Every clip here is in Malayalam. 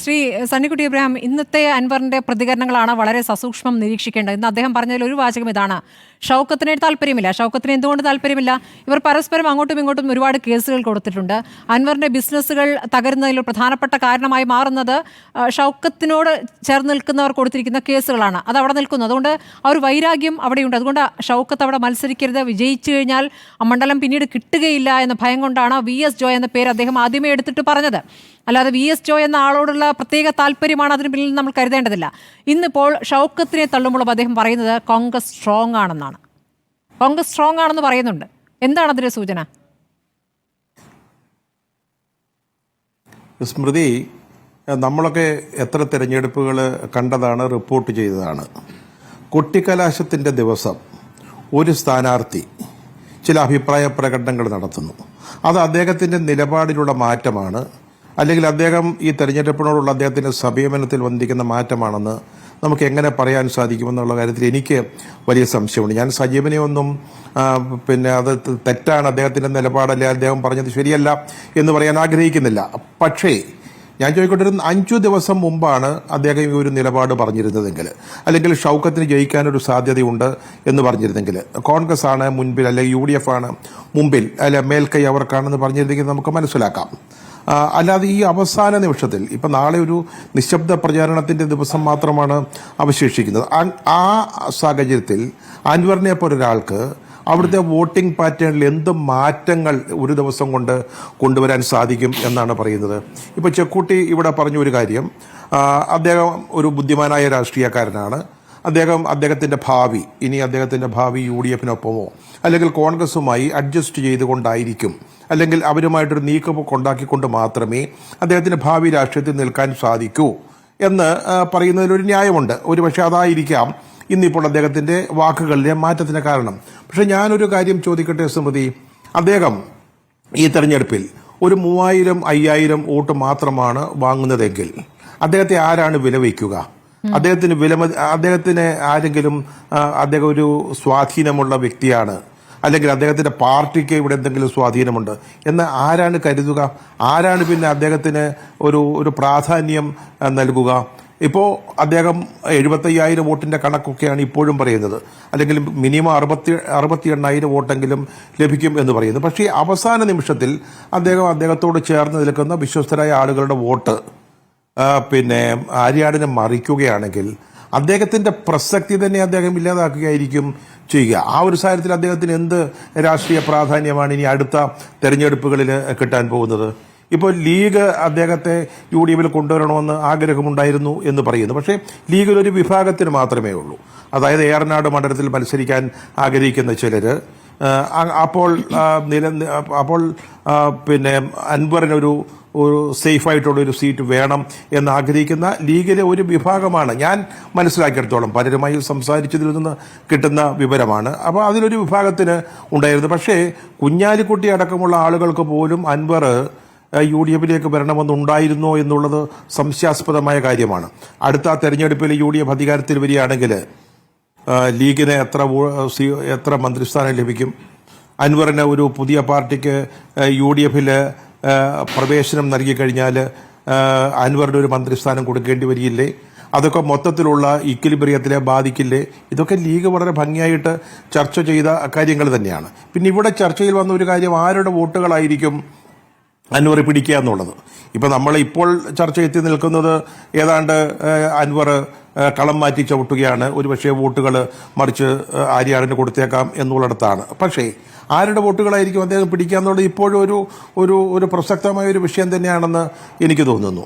ശ്രീ സണ്ണിക്കുട്ടി ഇബ്രാഹിം, ഇന്നത്തെ അൻവറിന്റെ പ്രതികരണങ്ങളാണ് വളരെ സസൂക്ഷ്മം നിരീക്ഷിക്കേണ്ടത്. ഇന്ന് അദ്ദേഹം പറഞ്ഞതിൽ ഒരു വാചകം ഇതാണ്: ഷൗക്കത്തിന് താല്പര്യമില്ല. ഷൗക്കത്തിന് എന്തുകൊണ്ട് താല്പര്യമില്ല? ഇവർ പരസ്പരം അങ്ങോട്ടും ഇങ്ങോട്ടും ഒരുപാട് കേസുകൾ കൊടുത്തിട്ടുണ്ട്. അൻവറിന്റെ ബിസിനസ്സുകൾ തകരുന്നതിൽ പ്രധാനപ്പെട്ട കാരണമായി മാറുന്നത് ഷൗക്കത്തിനോട് ചേർന്ന് നിൽക്കുന്നവർ കൊടുത്തിരിക്കുന്ന കേസുകളാണ്. അത് അവിടെ നിൽക്കുന്നു. അതുകൊണ്ട് ആ ഒരു വൈരാഗ്യം അവിടെയുണ്ട്. അതുകൊണ്ട് ഷൗക്കത്ത് അവിടെ മത്സരിക്കരുത്, വിജയിച്ചു കഴിഞ്ഞാൽ ആ മണ്ഡലം പിന്നീട് കിട്ടുകയില്ല എന്ന ഭയം കൊണ്ടാണ് VS ജോയ് എന്ന പേര് അദ്ദേഹം ആദ്യമേ എടുത്തിട്ട് പറഞ്ഞത്. അല്ലാതെ VS ജോയ് എന്ന ആളോടുള്ള പ്രത്യേക താല്പര്യമാണ് അതിന് പിന്നിൽ നമ്മൾ കരുതേണ്ടതില്ല. ഇന്നിപ്പോൾ ഷൗക്കത്തിനെ തള്ളുമ്പോൾ അദ്ദേഹം പറയുന്നത് കോൺഗ്രസ് സ്ട്രോങ് ആണെന്നാണ്. കോൺഗ്രസ് സ്ട്രോങ് ആണെന്ന് പറയുന്നുണ്ട്. എന്താണ് അതിന്റെ സൂചന? സ്മൃതി, നമ്മളൊക്കെ എത്ര തിരഞ്ഞെടുപ്പുകൾ കണ്ടതാണ്, റിപ്പോർട്ട് ചെയ്തതാണ്. കൊട്ടിക്കലാശത്തിൻ്റെ ദിവസം ഒരു സ്ഥാനാർത്ഥി ചില അഭിപ്രായ പ്രകടനങ്ങൾ നടത്തുന്നു. അത് അദ്ദേഹത്തിൻ്റെ നിലപാടിലുള്ള മാറ്റമാണ്, അല്ലെങ്കിൽ അദ്ദേഹം ഈ തെരഞ്ഞെടുപ്പിനോടുള്ള അദ്ദേഹത്തിൻ്റെ സമീപനത്തിൽ വന്നിരിക്കുന്ന മാറ്റമാണെന്ന് നമുക്ക് എങ്ങനെ പറയാൻ സാധിക്കുമെന്നുള്ള കാര്യത്തിൽ എനിക്ക് വലിയ സംശയമുണ്ട്. ഞാൻ സജീവനെ ഒന്നും അത് തെറ്റാണ്, അദ്ദേഹത്തിൻ്റെ നിലപാടല്ലേ, അദ്ദേഹം പറഞ്ഞത് ശരിയല്ല എന്ന് പറയാൻ ആഗ്രഹിക്കുന്നില്ല. പക്ഷേ ഞാൻ ചോദിക്കട്ടെ, 5 ദിവസം മുമ്പാണ് അദ്ദേഹം ഈ ഒരു നിലപാട് പറഞ്ഞിരുന്നതെങ്കിൽ, അല്ലെങ്കിൽ ഷൗക്കത്തിന് ജയിക്കാനൊരു സാധ്യതയുണ്ട് എന്ന് പറഞ്ഞിരുന്നെങ്കിൽ, കോൺഗ്രസ് ആണ് മുൻപിൽ അല്ലെങ്കിൽ UDF ആണ് മുമ്പിൽ, അല്ലെ മേൽക്കൈ അവർക്കാണെന്ന് പറഞ്ഞിരുന്നെങ്കിൽ നമുക്ക് മനസ്സിലാക്കാം. അല്ലാതെ ഈ അവസാന നിമിഷത്തിൽ, ഇപ്പം നാളെ ഒരു നിശബ്ദ പ്രചാരണത്തിൻ്റെ ദിവസം മാത്രമാണ് അവശേഷിക്കുന്നത്. ആ സാഹചര്യത്തിൽ അൻവറിനെ പോലൊരാൾക്ക് അവിടുത്തെ വോട്ടിംഗ് പാറ്റേണിൽ എന്ത് മാറ്റങ്ങൾ ഒരു ദിവസം കൊണ്ട് കൊണ്ടുവരാൻ സാധിക്കും എന്നാണ് പറയുന്നത്. ഇപ്പോൾ ചെക്കുട്ടി ഇവിടെ പറഞ്ഞ ഒരു കാര്യം, അദ്ദേഹം ഒരു ബുദ്ധിമാനായ രാഷ്ട്രീയക്കാരനാണ്. അദ്ദേഹത്തിൻ്റെ ഭാവി, ഇനി അദ്ദേഹത്തിൻ്റെ ഭാവി UDF-നൊപ്പമോ അല്ലെങ്കിൽ കോൺഗ്രസുമായി അഡ്ജസ്റ്റ് ചെയ്തുകൊണ്ടായിരിക്കും, അല്ലെങ്കിൽ അവരുമായിട്ടൊരു നീക്കമൊക്കെ ഉണ്ടാക്കിക്കൊണ്ട് മാത്രമേ അദ്ദേഹത്തിന് ഭാവി രാഷ്ട്രീയത്തിൽ നിൽക്കാൻ സാധിക്കൂ എന്ന് പറയുന്നതിലൊരു ന്യായമുണ്ട്. ഒരുപക്ഷെ അതായിരിക്കാം ഇന്നിപ്പോൾ അദ്ദേഹത്തിൻ്റെ വാക്കുകളിലെ മാറ്റത്തിന് കാരണം. പക്ഷെ ഞാനൊരു കാര്യം ചോദിക്കട്ടെ സ്മൃതി, അദ്ദേഹം ഈ തെരഞ്ഞെടുപ്പിൽ ഒരു 3000-5000 വോട്ട് മാത്രമാണ് വാങ്ങുന്നതെങ്കിൽ അദ്ദേഹത്തെ ആരാണ് വിലവയ്ക്കുക? അദ്ദേഹത്തിന് ആരെങ്കിലും, അദ്ദേഹം ഒരു സ്വാധീനമുള്ള വ്യക്തിയാണ്, അല്ലെങ്കിൽ അദ്ദേഹത്തിന്റെ പാർട്ടിക്ക് ഇവിടെ എന്തെങ്കിലും സ്വാധീനമുണ്ട് എന്ന് ആരാണ് കരുതുക? ആരാണ് പിന്നെ അദ്ദേഹത്തിന് ഒരു പ്രാധാന്യം നൽകുക? ഇപ്പോൾ അദ്ദേഹം 75,000 വോട്ടിന്റെ കണക്കൊക്കെയാണ് ഇപ്പോഴും പറയുന്നത്, അല്ലെങ്കിൽ മിനിമം 68,000 വോട്ടെങ്കിലും ലഭിക്കും എന്ന് പറയുന്നത്. പക്ഷേ അവസാന നിമിഷത്തിൽ അദ്ദേഹത്തോട് ചേർന്ന് നിൽക്കുന്ന വിശ്വസ്തരായ ആളുകളുടെ വോട്ട് ആര്യാടിനെ മറിക്കുകയാണെങ്കിൽ അദ്ദേഹത്തിന്റെ പ്രസക്തി തന്നെ അദ്ദേഹം ഇല്ലാതാക്കുകയായിരിക്കും ചെയ്യുക. ആ ഒരു സാഹചര്യത്തിൽ അദ്ദേഹത്തിന് എന്ത് രാഷ്ട്രീയ പ്രാധാന്യമാണ് ഇനി അടുത്ത തെരഞ്ഞെടുപ്പുകളിൽ കിട്ടാൻ പോകുന്നത്? ഇപ്പോൾ ലീഗ് അദ്ദേഹത്തെ UDF-ൽ കൊണ്ടുവരണമെന്ന് ആഗ്രഹമുണ്ടായിരുന്നു എന്ന് പറയുന്നു. പക്ഷേ ലീഗിലൊരു വിഭാഗത്തിന് മാത്രമേ ഉള്ളൂ, അതായത് ഏറനാട് മണ്ഡലത്തിൽ മത്സരിക്കാൻ ആഗ്രഹിക്കുന്ന ചിലർ. അപ്പോൾ അൻവറിനൊരു സേഫായിട്ടുള്ളൊരു സീറ്റ് വേണം എന്നാഗ്രഹിക്കുന്ന ലീഗിലെ ഒരു വിഭാഗമാണ് ഞാൻ മനസ്സിലാക്കിയെടുത്തോളം, പലരുമായി സംസാരിച്ചതിൽ നിന്ന് കിട്ടുന്ന വിവരമാണ്. അപ്പോൾ അതിലൊരു വിഭാഗത്തിന് ഉണ്ടായിരുന്നു. പക്ഷേ കുഞ്ഞാലിക്കുട്ടി അടക്കമുള്ള ആളുകൾക്ക് പോലും അൻവർ UDF-ലേക്ക് വരണമെന്നുണ്ടായിരുന്നോ എന്നുള്ളത് സംശയാസ്പദമായ കാര്യമാണ്. അടുത്ത തെരഞ്ഞെടുപ്പിൽ UDF അധികാരത്തിൽ വരികയാണെങ്കിൽ ലീഗിന് എത്ര മന്ത്രിസ്ഥാനം ലഭിക്കും? അൻവറിന് ഒരു പുതിയ പാർട്ടിക്ക് UDF-ൽ പ്രവേശനം നൽകി കഴിഞ്ഞാൽ അൻവറിന് ഒരു മന്ത്രിസ്ഥാനം കൊടുക്കേണ്ടി വരികയില്ലേ? അതൊക്കെ മൊത്തത്തിലുള്ള ഇക്വിലിബ്രിയത്തിലെ ബാധിക്കില്ലേ? ഇതൊക്കെ ലീഗ് വളരെ ഭംഗിയായിട്ട് ചർച്ച ചെയ്ത കാര്യങ്ങൾ തന്നെയാണ്. പിന്നെ ഇവിടെ ചർച്ചയിൽ വന്ന ഒരു കാര്യം, ആരുടെ വോട്ടുകളായിരിക്കും അൻവർ പിടിക്കുക എന്നുള്ളത്. ഇപ്പം നമ്മൾ ഇപ്പോൾ ചർച്ച എത്തി നിൽക്കുന്നത് ഏതാണ്ട് അൻവർ കളം മാറ്റി ചവിട്ടുകയാണ്, ഒരുപക്ഷെ വോട്ടുകൾ മറിച്ച് ആര്യാടിന് കൊടുത്തേക്കാം എന്നുള്ളിടത്താണ്. പക്ഷേ ആരുടെ വോട്ടുകളായിരിക്കും അദ്ദേഹം പിടിക്കുക എന്നുള്ളത് ഇപ്പോഴും ഒരു പ്രസക്തമായ ഒരു വിഷയം തന്നെയാണെന്ന് എനിക്ക് തോന്നുന്നു.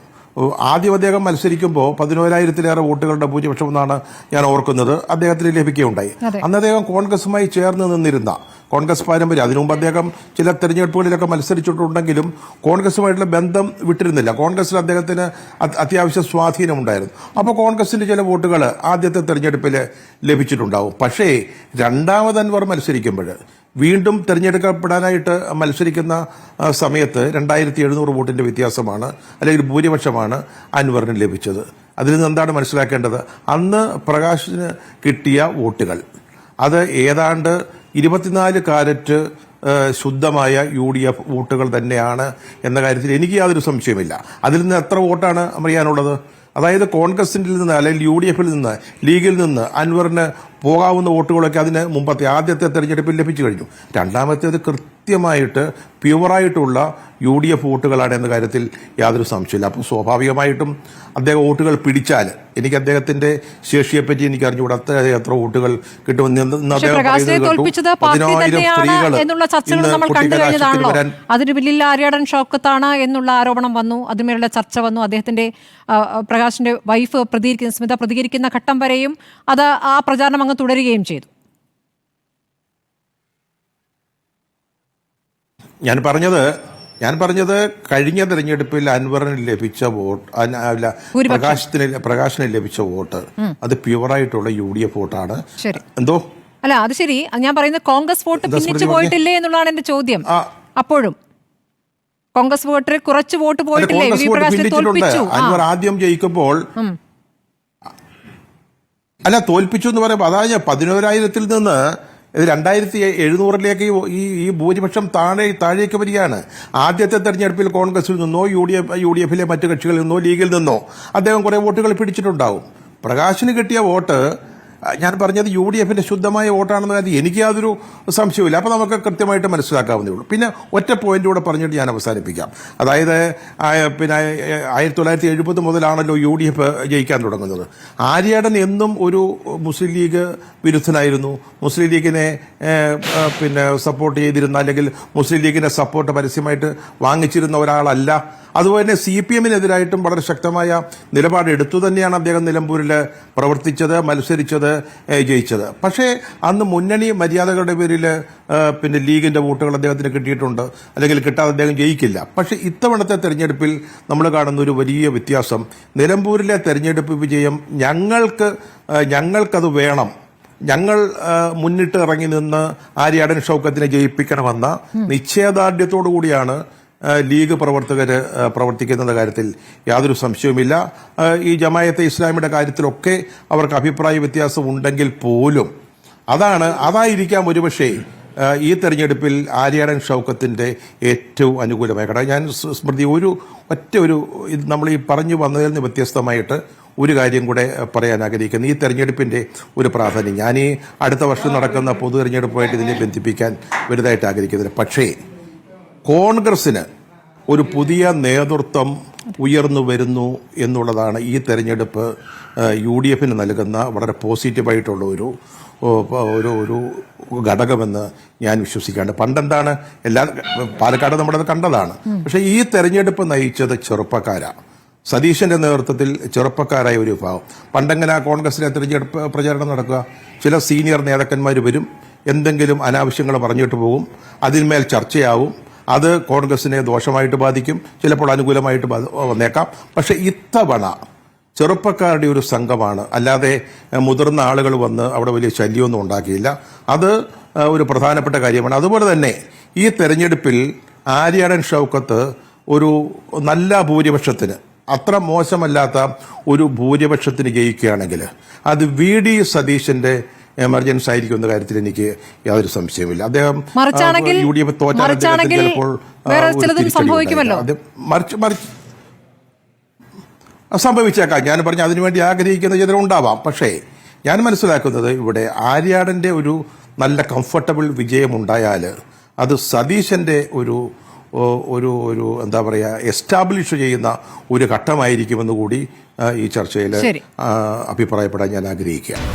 ആദ്യം അദ്ദേഹം മത്സരിക്കുമ്പോൾ 11,000-ലേറെ വോട്ടുകളുടെ ഭൂരിപക്ഷം എന്നാണ് ഞാൻ ഓർക്കുന്നത് അദ്ദേഹത്തിന് ലഭിക്കുകയുണ്ടായി. അന്ന് അദ്ദേഹം കോൺഗ്രസുമായി ചേർന്ന് നിന്നിരുന്ന കോൺഗ്രസ് പാരമ്പര്യം, അതിനുമുമ്പ് അദ്ദേഹം ചില തെരഞ്ഞെടുപ്പുകളിലൊക്കെ മത്സരിച്ചിട്ടുണ്ടെങ്കിലും കോൺഗ്രസുമായിട്ടുള്ള ബന്ധം വിട്ടിരുന്നില്ല. കോൺഗ്രസിൽ അദ്ദേഹത്തിന് അത്യാവശ്യം സ്വാധീനമുണ്ടായിരുന്നു. അപ്പോൾ കോൺഗ്രസിന്റെ ചില വോട്ടുകൾ ആദ്യത്തെ തെരഞ്ഞെടുപ്പിൽ ലഭിച്ചിട്ടുണ്ടാവും. പക്ഷേ രണ്ടാമത് അൻവർ മത്സരിക്കുമ്പോൾ, വീണ്ടും തെരഞ്ഞെടുക്കപ്പെടാനായിട്ട് മത്സരിക്കുന്ന സമയത്ത് 2,700 വോട്ടിന്റെ വ്യത്യാസമാണ്, അല്ലെങ്കിൽ ഭൂരിപക്ഷമാണ് അൻവറിന് ലഭിച്ചത്. അതിൽ നിന്ന് എന്താണ് മനസ്സിലാക്കേണ്ടത്? അന്ന് പ്രകാശിന് കിട്ടിയ വോട്ടുകൾ അത് ഏതാണ്ട് 24 കാരറ്റ് ശുദ്ധമായ UDF വോട്ടുകൾ തന്നെയാണ് എന്ന കാര്യത്തിൽ എനിക്ക് യാതൊരു സംശയമില്ല. അതിൽ നിന്ന് എത്ര വോട്ടാണ് അറിയാനുള്ളത്? അതായത് കോൺഗ്രസിൽ നിന്ന് അല്ലെങ്കിൽ UDF നിന്ന് ലീഗിൽ നിന്ന് അൻവറിന് പോകാവുന്ന വോട്ടുകളൊക്കെ അതിന് മുമ്പത്തെ ആദ്യത്തെ തെരഞ്ഞെടുപ്പിൽ ലഭിച്ചു കഴിഞ്ഞു. രണ്ടാമത്തേത് കൃത്യമായിട്ട് പ്യുവറായിട്ടുള്ള UDF വോട്ടുകളാണ് എന്ന കാര്യത്തിൽ യാതൊരു സംശയമില്ല. അപ്പോൾ സ്വാഭാവികമായിട്ടും അദ്ദേഹം വോട്ടുകൾ പിടിച്ചാൽ എനിക്ക് അദ്ദേഹത്തിന്റെ ശേഷിയെപ്പറ്റി എനിക്ക് അറിഞ്ഞുകൂടാ എത്ര വോട്ടുകൾ കിട്ടുമെന്ന് അതിന് പിന്നിൽ ആര്യാടൻ ഷൗക്കത്താണ് എന്നുള്ള ആരോപണം വന്നു. അതിന്മേലുള്ള ചർച്ച വന്നു. അദ്ദേഹത്തിന്റെ പ്രകാശിന്റെ വൈഫ് സ്മിത പ്രതികരിക്കുന്ന ഘട്ടം വരെയും അത് ആ പ്രചാരണം അങ്ങ് തുടരുകയും ചെയ്തു. ഞാൻ പറഞ്ഞത് കഴിഞ്ഞ തെരഞ്ഞെടുപ്പിൽ അൻവറിന് ലഭിച്ച വോട്ട് പ്രകാശിന് ലഭിച്ച വോട്ട് അത് പ്യുവറായിട്ടുള്ള UDF വോട്ടാണ്. എന്തോ അല്ല, അത് ശരി. ഞാൻ പറയുന്നത് കോൺഗ്രസ് വോട്ട് പിന്നിച്ചു പോയിട്ടില്ലേ എന്നുള്ളതാണ് എന്റെ ചോദ്യം. അപ്പോഴും കോൺഗ്രസ് വോട്ടിൽ കുറച്ച് വോട്ട് പോയിട്ടില്ലേ? അൻവർ ആദ്യം ജയിക്കുമ്പോൾ അല്ല തോൽപ്പിച്ചു എന്ന് പറയുമ്പോൾ അതായത് 11,000-ൽ നിന്ന് 2,700-ലേക്ക് ഈ ഭൂരിപക്ഷം താഴേക്ക് വരികയാണ്. ആദ്യത്തെ തെരഞ്ഞെടുപ്പിൽ കോൺഗ്രസിൽ നിന്നോ UDF-ലെ മറ്റു കക്ഷികളിൽ നിന്നോ ലീഗിൽ നിന്നോ അദ്ദേഹം കുറെ വോട്ടുകൾ പിടിച്ചിട്ടുണ്ടാവും. പ്രകാശിന് കിട്ടിയ വോട്ട് ഞാൻ പറഞ്ഞത് UDF-ന്റെ ശുദ്ധമായ വോട്ടാണെന്ന് കാര്യം എനിക്ക് യാതൊരു സംശയമില്ല. അപ്പോൾ നമുക്ക് കൃത്യമായിട്ട് മനസ്സിലാക്കാവുന്നേ ഉള്ളൂ. പിന്നെ ഒറ്റ പോയിന്റ് കൂടെ പറഞ്ഞിട്ട് ഞാൻ അവസാനിപ്പിക്കാം. അതായത് പിന്നെ 1970 മുതലാണല്ലോ UDF ജയിക്കാൻ തുടങ്ങുന്നത്. ആര്യാടൻ എന്നും ഒരു മുസ്ലിം ലീഗ് വിരുദ്ധനായിരുന്നു. മുസ്ലിം ലീഗിനെ പിന്നെ സപ്പോർട്ട് ചെയ്തിരുന്ന അല്ലെങ്കിൽ മുസ്ലിം ലീഗിന്റെ സപ്പോർട്ട് പരസ്യമായിട്ട് വാങ്ങിച്ചിരുന്ന ഒരാളല്ല. അതുപോലെ തന്നെ CPM-നെതിരായിട്ടും വളരെ ശക്തമായ നിലപാട് എടുത്തു തന്നെയാണ് അദ്ദേഹം നിലമ്പൂരിൽ പ്രവർത്തിച്ചത്, മത്സരിച്ചത്, ജയിച്ചത്. പക്ഷേ അന്ന് മുന്നണി മര്യാദകളുടെ പേരിൽ പിന്നെ ലീഗിന്റെ വോട്ടുകൾ അദ്ദേഹത്തിന് കിട്ടിയിട്ടുണ്ട്, അല്ലെങ്കിൽ കിട്ടാതെ അദ്ദേഹം ജയിക്കില്ല. പക്ഷേ ഇത്തവണത്തെ തെരഞ്ഞെടുപ്പിൽ നമ്മൾ കാണുന്ന ഒരു വലിയ വ്യത്യാസം, നിലമ്പൂരിലെ തെരഞ്ഞെടുപ്പ് വിജയം ഞങ്ങൾക്കത് വേണം, ഞങ്ങൾ മുന്നിട്ട് ഇറങ്ങി നിന്ന് ആര്യാടൻ ഷൗക്കത്തിനെ ജയിപ്പിക്കണമെന്ന നിശ്ചയദാർഢ്യത്തോടു കൂടിയാണ് ലീഗ് പ്രവർത്തകര് പ്രവർത്തിക്കുന്ന കാര്യത്തിൽ യാതൊരു സംശയവുമില്ല. ഈ ജമായത്തെ ഇസ്ലാമിയുടെ കാര്യത്തിലൊക്കെ അവർക്ക് അഭിപ്രായ വ്യത്യാസം ഉണ്ടെങ്കിൽ പോലും അതായിരിക്കാം ഒരുപക്ഷെ ഈ തെരഞ്ഞെടുപ്പിൽ ആര്യാടൻ ഷൗക്കത്തിന്റെ ഏറ്റവും അനുകൂലമായ ഘടകം. ഞാൻ സ്മൃതി നമ്മൾ ഈ പറഞ്ഞു വന്നതിൽ നിന്ന് വ്യത്യസ്തമായിട്ട് ഒരു കാര്യം കൂടെ പറയാൻ ആഗ്രഹിക്കുന്നു. ഈ തെരഞ്ഞെടുപ്പിന്റെ ഒരു പ്രാധാന്യം ഞാൻ ഈ അടുത്ത വർഷം നടക്കുന്ന പൊതു തെരഞ്ഞെടുപ്പുമായിട്ട് ഇതിനെ ബന്ധിപ്പിക്കാൻ വലുതായിട്ട് ആഗ്രഹിക്കുന്നില്ല. പക്ഷേ കോൺഗ്രസിന് ഒരു പുതിയ നേതൃത്വം ഉയർന്നു വരുന്നു എന്നുള്ളതാണ് ഈ തെരഞ്ഞെടുപ്പ് UDF-ന് നൽകുന്ന വളരെ പോസിറ്റീവായിട്ടുള്ള ഒരു ഘടകമെന്ന് ഞാൻ വിശ്വസിക്കാണ്ട്. പണ്ടെന്താണ് പാലക്കാട് നമ്മളത് കണ്ടതാണ്. പക്ഷേ ഈ തെരഞ്ഞെടുപ്പ് നയിച്ചത് ചെറുപ്പക്കാരാണ്. സതീശന്റെ നേതൃത്വത്തിൽ ചെറുപ്പക്കാരായ ഒരു വിഭാഗം. പണ്ടെങ്ങനെ കോൺഗ്രസിലെ തെരഞ്ഞെടുപ്പ് പ്രചാരണം നടക്കുക? ചില സീനിയർ നേതാക്കന്മാർ വരും, എന്തെങ്കിലും അനാവശ്യങ്ങൾ പറഞ്ഞിട്ട് പോകും, അതിന്മേൽ ചർച്ചയാവും, അത് കോൺഗ്രസിനെ ദോഷമായിട്ട് ബാധിക്കും, ചിലപ്പോൾ അനുകൂലമായിട്ട് വന്നേക്കാം. പക്ഷെ ഇത്തവണ ചെറുപ്പക്കാരുടെ ഒരു സംഘമാണ്, അല്ലാതെ മുതിർന്ന ആളുകൾ വന്ന് അവിടെ വലിയ ശല്യമൊന്നും ഉണ്ടാക്കിയില്ല. അത് ഒരു പ്രധാനപ്പെട്ട കാര്യമാണ്. അതുപോലെ തന്നെ ഈ തെരഞ്ഞെടുപ്പിൽ ആര്യാടൻ ഷൗക്കത്ത് ഒരു നല്ല ഭൂരിപക്ഷത്തിന്, അത്ര മോശമല്ലാത്ത ഒരു ഭൂരിപക്ഷത്തിന് ജയിക്കുകയാണെങ്കിൽ അത് VD സതീശന്റെ എമർജൻസി ആയിരിക്കും എന്ന കാര്യത്തിൽ എനിക്ക് യാതൊരു സംശയമില്ല. അദ്ദേഹം UDF തോറ്റാൽ ചിലപ്പോൾ സംഭവിച്ചേക്കാം. ഞാൻ പറഞ്ഞ അതിനുവേണ്ടി ആഗ്രഹിക്കുന്ന ചിലർ ഉണ്ടാവാം. പക്ഷേ ഞാൻ മനസ്സിലാക്കുന്നത് ഇവിടെ ആര്യാടന്റെ ഒരു നല്ല കംഫർട്ടബിൾ വിജയമുണ്ടായാൽ അത് സതീശന്റെ ഒരു എന്താ പറയുക എസ്റ്റാബ്ലിഷ് ചെയ്യുന്ന ഒരു ഘട്ടമായിരിക്കുമെന്ന് കൂടി ഈ ചർച്ചയിൽ അഭിപ്രായപ്പെടാൻ ഞാൻ ആഗ്രഹിക്കുകയാണ്.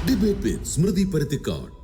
ഡിബേറ്റ് വിത്ത് സ്മൃതി പരുത്തിക്കാട്.